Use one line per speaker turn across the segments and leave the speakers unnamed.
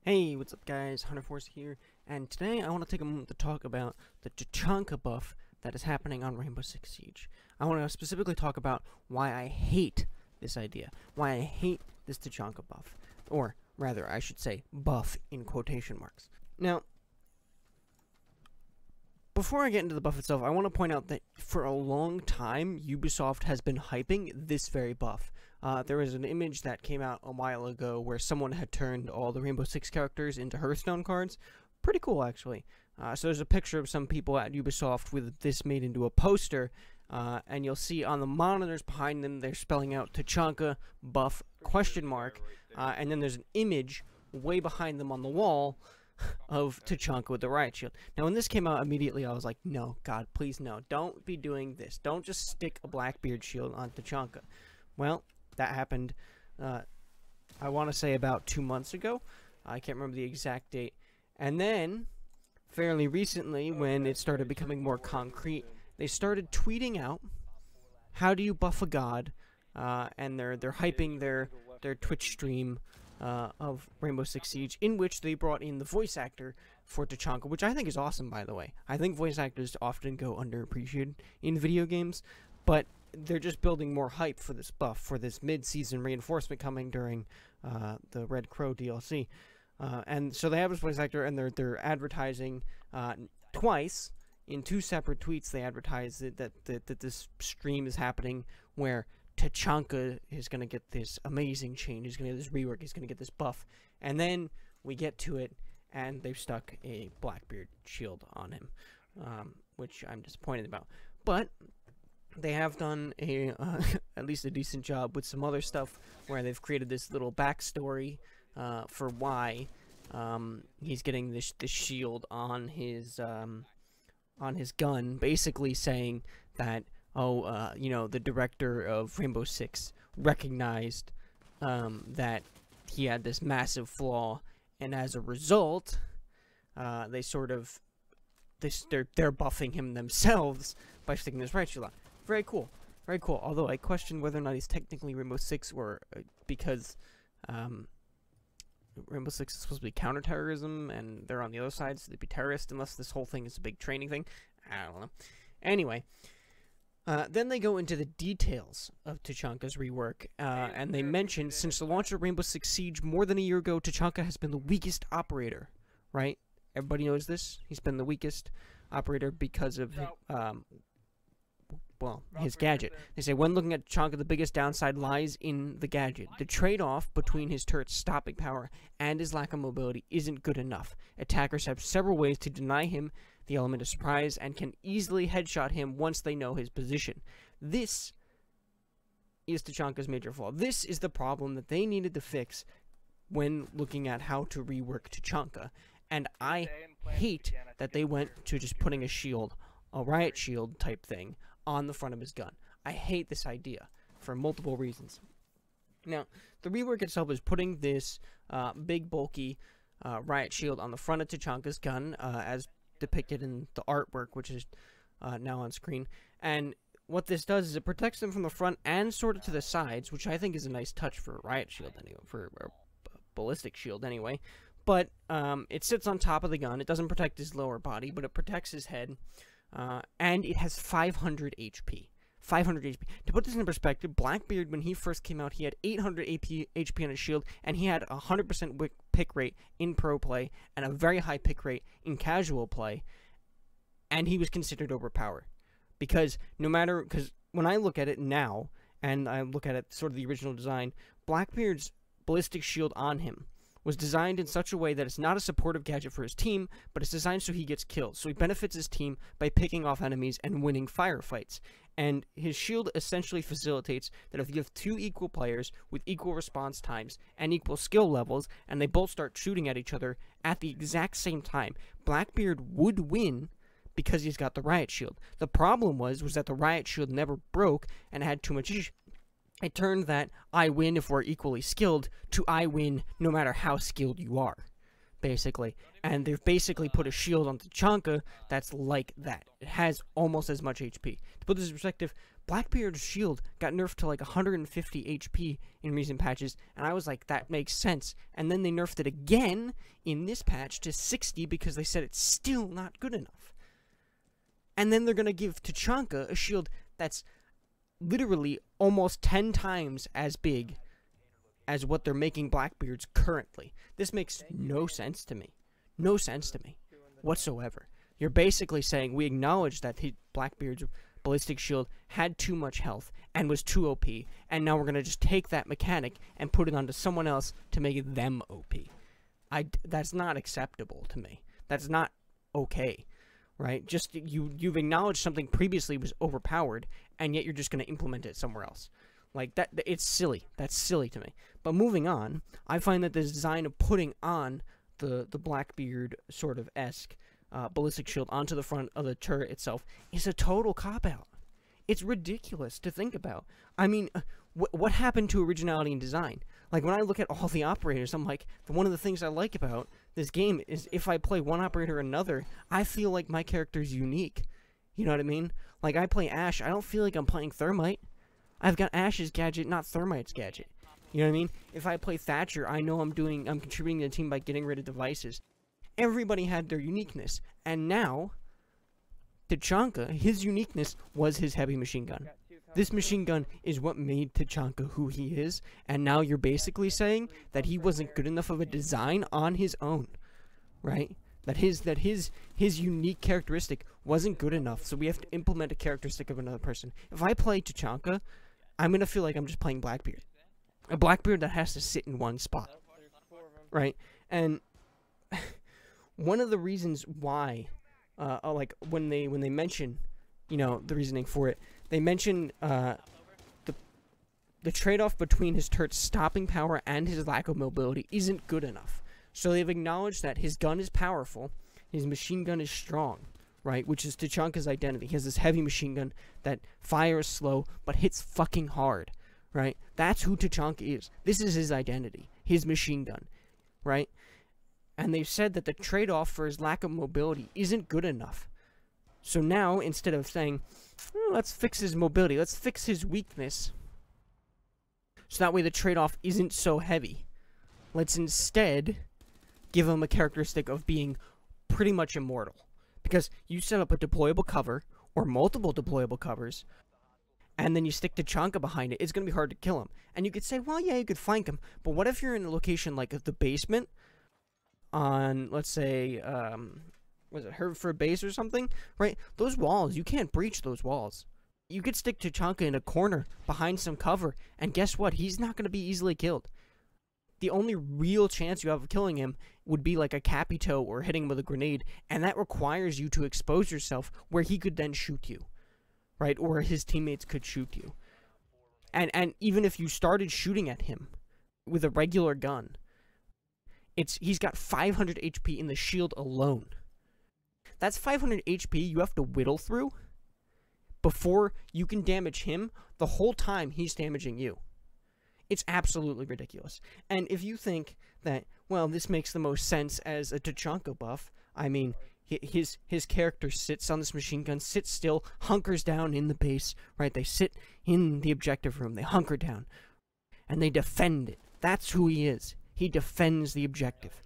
Hey, what's up guys, Hunter Force here, and today I want to take a moment to talk about the Tachanka buff that is happening on Rainbow Six Siege. I want to specifically talk about why I hate this idea, why I hate this Tachanka buff, or rather, I should say, buff in quotation marks. Now, before I get into the buff itself, I want to point out that for a long time, Ubisoft has been hyping this very buff. There was an image that came out a while ago where someone had turned all the Rainbow Six characters into Hearthstone cards. Pretty cool, actually. So there's a picture of some people at Ubisoft with this made into a poster, and you'll see on the monitors behind them, they're spelling out Tachanka buff question mark, and then there's an image way behind them on the wall of Tachanka with the riot shield. Now, when this came out, immediately I was like, no, God, please no, don't be doing this. Don't just stick a Blackbeard shield on Tachanka. Well, that happened, I want to say about 2 months ago. I can't remember the exact date. And then, fairly recently, when it started becoming more concrete, they started tweeting out, how do you buff a god? And they're hyping their Twitch stream of Rainbow Six Siege, in which they brought in the voice actor for Tachanka, which I think is awesome, by the way. I think voice actors often go underappreciated in video games, but they're just building more hype for this buff, for this mid-season reinforcement coming during the Red Crow DLC. And so they have this voice actor, and they're advertising twice in 2 separate tweets. They advertise that this stream is happening where Tachanka is going to get this amazing change. He's going to get this rework. He's going to get this buff. And then we get to it, and they've stuck a Blackbeard shield on him, which I'm disappointed about. But they have done a at least a decent job with some other stuff where they've created this little backstory for why he's getting this shield on his gun, basically saying that, you know, the director of Rainbow Six recognized that he had this massive flaw, and as a result, they're buffing him themselves by sticking this right shield on. Very cool, very cool. Although I question whether or not he's technically Rainbow Six, or because Rainbow Six is supposed to be counterterrorism, and they're on the other side, so they'd be terrorists, unless this whole thing is a big training thing. I don't know. Anyway. Then they go into the details of Tachanka's rework, and they mention, since the launch of Rainbow Six Siege more than a year ago, Tachanka has been the weakest operator, right? Everybody knows this? He's been the weakest operator because of, well, his gadget. They say, when looking at Tachanka, the biggest downside lies in the gadget. The trade-off between his turret's stopping power and his lack of mobility isn't good enough. Attackers have several ways to deny him the element of surprise, and can easily headshot him once they know his position. This is Tachanka's major flaw. This is the problem that they needed to fix when looking at how to rework Tachanka. And I hate that they went to just putting a shield, a riot shield type thing, on the front of his gun. I hate this idea for multiple reasons. Now, the rework itself is putting this big, bulky riot shield on the front of Tachanka's gun, as depicted in the artwork, which is now on screen. And what this does is it protects them from the front and sort of to the sides, which I think is a nice touch for a riot shield anyway, for a ballistic shield anyway. But it sits on top of the gun. It doesn't protect his lower body, but it protects his head, and it has 500 HP. 500 HP. To put this in perspective, Blackbeard, when he first came out, he had 800 HP on his shield, and he had a 100% pick rate in pro play, and a very high pick rate in casual play, and he was considered overpowered. Because when I look at it now, and I look at it sort of the original design, Blackbeard's ballistic shield on him was designed in such a way that it's not a supportive gadget for his team, but it's designed so he gets kills. So he benefits his team by picking off enemies and winning firefights. And his shield essentially facilitates that if you have 2 equal players with equal response times and equal skill levels, and they both start shooting at each other at the exact same time, Blackbeard would win because he's got the riot shield. The problem was that the riot shield never broke and had too much issue. It turned that I win if we're equally skilled to I win no matter how skilled you are. basically. And they've basically put a shield on Tachanka that's like that. It has almost as much HP. To put this in perspective, Blackbeard's shield got nerfed to like 150 HP in recent patches, and I was like, that makes sense. And then they nerfed it again in this patch to 60 because they said it's still not good enough. And then they're going to give Tachanka a shield that's literally almost 10 times as big as what they're making Blackbeard's currently. This makes no sense to me. No sense to me whatsoever. You're basically saying we acknowledge that Blackbeard's ballistic shield had too much health and was too OP, and now we're going to just take that mechanic and put it onto someone else to make them OP. That's not acceptable to me. That's not okay, right? Just you've acknowledged something previously was overpowered, and yet you're just going to implement it somewhere else. Like, it's silly. That's silly to me. But moving on, I find that the design of putting on the Blackbeard sort of esque ballistic shield onto the front of the turret itself is a total cop-out. It's ridiculous to think about. I mean, what happened to originality in design? Like, when I look at all the operators, I'm like, one of the things I like about this game is if I play one operator or another, I feel like my character's unique. You know what I mean? Like, I play Ashe, I don't feel like I'm playing Thermite. I've got Ashe's gadget, not Thermite's gadget. You know what I mean? If I play Thatcher, I know I'm contributing to the team by getting rid of devices. Everybody had their uniqueness, and now Tachanka, his uniqueness was his heavy machine gun. This machine gun is what made Tachanka who he is, and now you're basically saying that he wasn't good enough of a design on his own, right? That his unique characteristic wasn't good enough, so we have to implement a characteristic of another person. If I play Tachanka, I'm gonna feel like I'm just playing Blackbeard. A Blackbeard that has to sit in one spot, right? And one of the reasons why, like when they mention, you know, the reasoning for it, they mention the trade-off between his turret's stopping power and his lack of mobility isn't good enough. So they've acknowledged that his gun is powerful, his machine gun is strong, right? Which is Tachanka's identity. He has this heavy machine gun that fires slow but hits fucking hard, right? That's who Tachanka is. This is his identity, his machine gun, right? And they've said that the trade-off for his lack of mobility isn't good enough. So now, instead of saying, oh, let's fix his mobility, let's fix his weakness, so that way the trade-off isn't so heavy, let's instead give him a characteristic of being pretty much immortal. Because you set up a deployable cover, or multiple deployable covers, and then you stick Tachanka behind it, it's going to be hard to kill him. And you could say, well, yeah, you could flank him, but what if you're in a location like the basement, on, let's say, was it Hertford Base or something, right? Those walls, you can't breach those walls. You could stick Tachanka in a corner behind some cover, and guess what? He's not going to be easily killed. The only real chance you have of killing him would be like a Capito or hitting him with a grenade, and that requires you to expose yourself where he could then shoot you, right? Or his teammates could shoot you. And even if you started shooting at him with a regular gun, he's got 500 HP in the shield alone. That's 500 HP you have to whittle through before you can damage him the whole time he's damaging you. It's absolutely ridiculous. And if you think that, well, this makes the most sense as a Tachanka buff, I mean, his character sits on this machine gun, sits still, hunkers down in the base, right? They sit in the objective room, they hunker down, and they defend it. That's who he is. He defends the objective.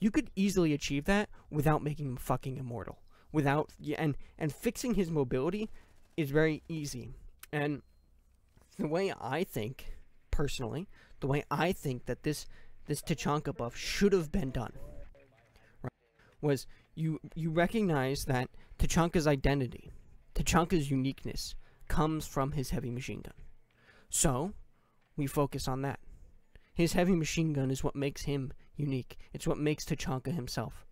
You could easily achieve that without making him fucking immortal. And fixing his mobility is very easy. And the way I think, personally, the way I think that this Tachanka buff should have been done, right, was you recognize that Tachanka's identity, Tachanka's uniqueness, comes from his heavy machine gun. So, we focus on that. His heavy machine gun is what makes him unique. It's what makes Tachanka himself.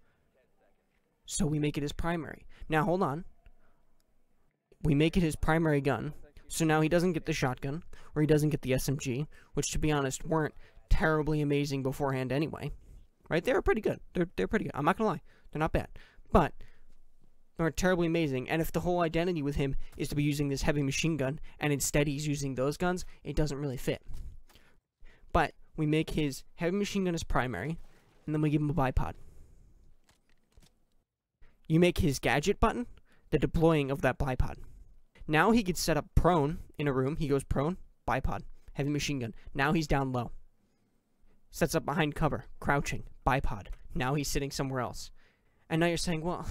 So we make it his primary. Now, hold on. We make it his primary gun, so now he doesn't get the shotgun, or he doesn't get the SMG, which, to be honest, weren't terribly amazing beforehand anyway. Right? They were pretty good. They're pretty good. I'm not gonna lie. They're not bad. But they aren't terribly amazing, and if the whole identity with him is to be using this heavy machine gun, and instead he's using those guns, it doesn't really fit. But we make his heavy machine gun his primary, and then we give him a bipod. You make his gadget button the deploying of that bipod. Now he gets set up prone in a room. He goes prone, bipod, heavy machine gun. Now he's down low. Sets up behind cover, crouching, bipod. Now he's sitting somewhere else. And now you're saying, well,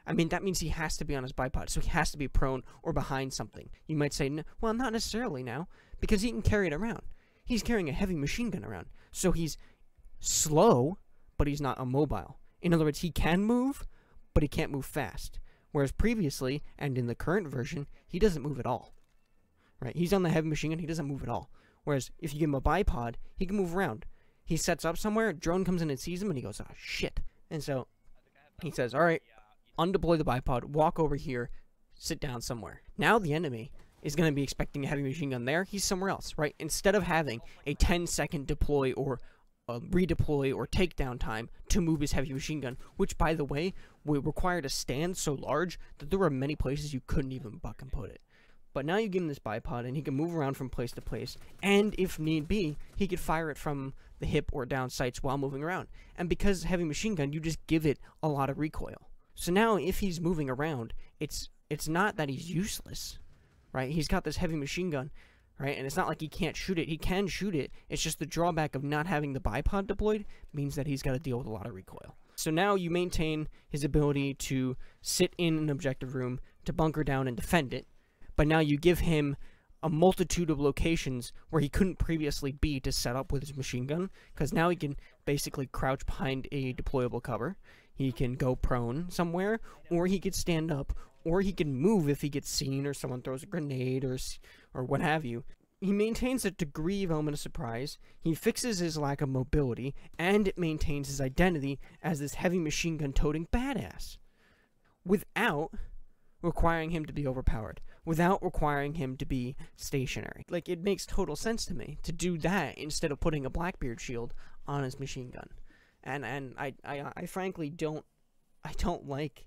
I mean, that means he has to be on his bipod, so he has to be prone or behind something. You might say, well, not necessarily now, because he can carry it around. He's carrying a heavy machine gun around. So he's slow, but he's not immobile. In other words, he can move, but he can't move fast. Whereas previously, and in the current version, he doesn't move at all. Right? He's on the heavy machine gun, he doesn't move at all. Whereas if you give him a bipod, he can move around. He sets up somewhere, a drone comes in and sees him, and he goes, oh, shit. And so he says, alright, undeploy the bipod, walk over here, sit down somewhere. Now the enemy is going to be expecting a heavy machine gun there. He's somewhere else, right? Instead of having a 10-second deploy or redeploy or takedown time to move his heavy machine gun, which, by the way, would require a stand so large that there were many places you couldn't even buck and put it. But now you give him this bipod, and he can move around from place to place, and if need be, he could fire it from the hip or down sights while moving around. And because heavy machine gun, you just give it a lot of recoil. So now, if he's moving around, it's not that he's useless, right? He's got this heavy machine gun, right? And it's not like he can't shoot it. He can shoot it. It's just the drawback of not having the bipod deployed means that he's got to deal with a lot of recoil. So now you maintain his ability to sit in an objective room, to bunker down and defend it, but now you give him a multitude of locations where he couldn't previously be to set up with his machine gun, because now he can basically crouch behind a deployable cover. He can go prone somewhere, or he could stand up, or he can move if he gets seen or someone throws a grenade or what have you. He maintains a degree of element of surprise, he fixes his lack of mobility, and it maintains his identity as this heavy machine gun toting badass, without requiring him to be overpowered, without requiring him to be stationary. Like, it makes total sense to me to do that instead of putting a Blackbeard shield on his machine gun. And I frankly don't like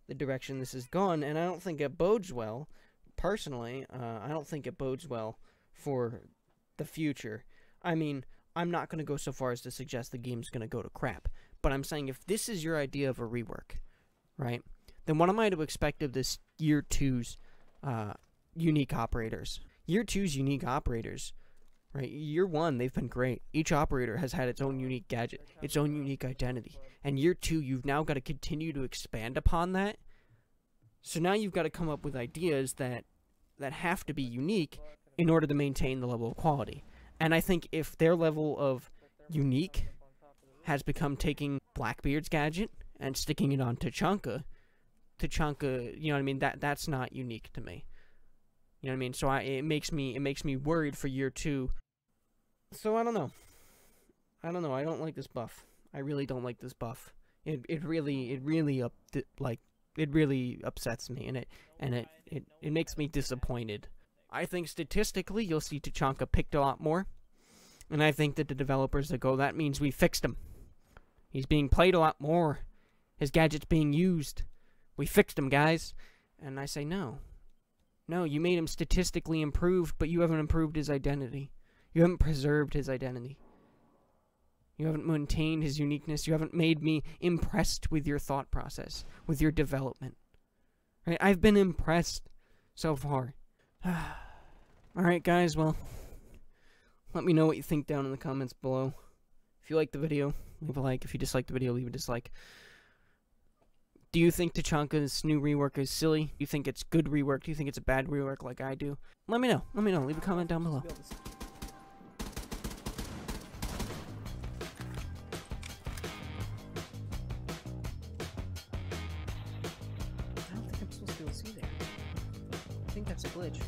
the direction this has gone, and I don't think it bodes well, personally. I don't think it bodes well for the future. I mean, I'm not going to go so far as to suggest the game's going to go to crap, but I'm saying if this is your idea of a rework, right, then what am I to expect of this Year 2's unique operators? Year 2's unique operators, right, Year 1, they've been great. Each operator has had its own unique gadget, its own unique identity. And Year 2, you've now got to continue to expand upon that. So now you've got to come up with ideas that have to be unique in order to maintain the level of quality. And I think if their level of unique has become taking Blackbeard's gadget and sticking it on Tachanka, you know what I mean, that's not unique to me. You know what I mean? So it makes me worried for Year 2. So I don't know. I don't like this buff. I really don't like this buff. It really upsets me, and it makes me disappointed. I think statistically you'll see Tachanka picked a lot more, and I think that the developers that go, that means we fixed him. He's being played a lot more. His gadget's being used. We fixed him, guys. And I say no. No, you made him statistically improved, but you haven't improved his identity. You haven't preserved his identity. You haven't maintained his uniqueness. You haven't made me impressed with your thought process, with your development. Right? I've been impressed so far. Alright, guys, well, let me know what you think down in the comments below. If you like the video, leave a like. If you dislike the video, leave a dislike. Do you think Tachanka's new rework is silly? Do you think it's good rework? Do you think it's a bad rework like I do? Let me know. Let me know. Leave a comment down below. I don't think I'm supposed to be able to see there. I think that's a glitch.